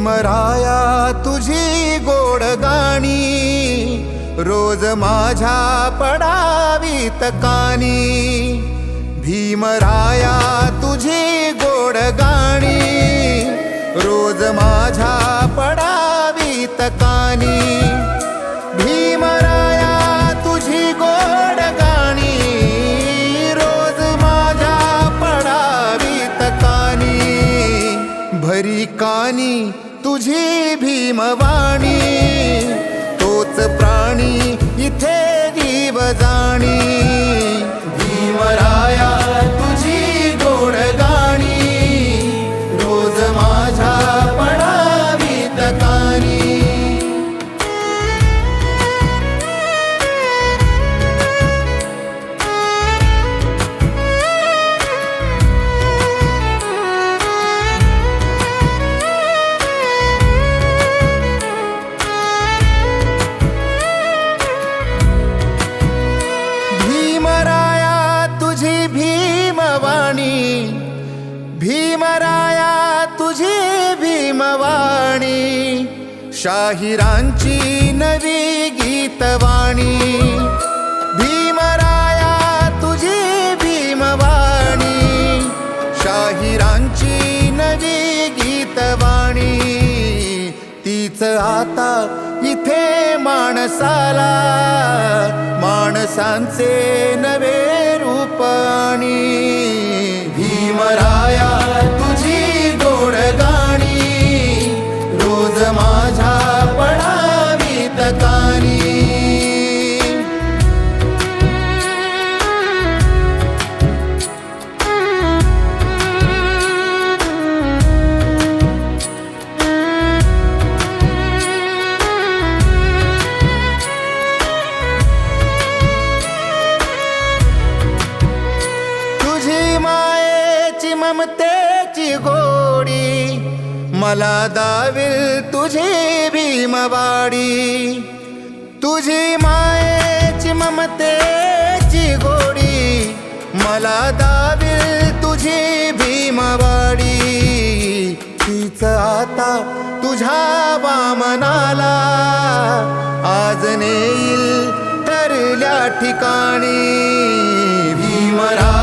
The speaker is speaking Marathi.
भीमराया तुझी गोड गाणी रोज माझ्या पडावीत कानी। भीमराया तुझी गोड गाणी रोज माझ्या पडावीत कानी। भीमराया तुझी गोड गाणी रोज माझ्या पडावीत कानी। भरी कानी तुझी भीमवाणी तोच प्राणी इथे जीव जाणी। भीमराया तुझी गोड गाणी रोज माझ्या पडावीत कानी। भीमराया तुझी भीमवाणी शाहिरांची नवी गीतवाणी। भीमराया तुझी भीमवाणी शाहिरांची नवी गीतवाणी। तीच आता इथे माणसाला माणसांचे नवे रूपाणी। भीमराया तुझी गोड गाणी रोज माझ्या पडावीत कानी। ममतेची गोडी मला दाविल तुझी भीमवाडी। तुझी मायेची ममतेची गोडी मला दाविल तुझी भीमवाडी। तीच आता तुझ्या वामनाला आज नेईल ठरल्या ठिकाणी। भीमराया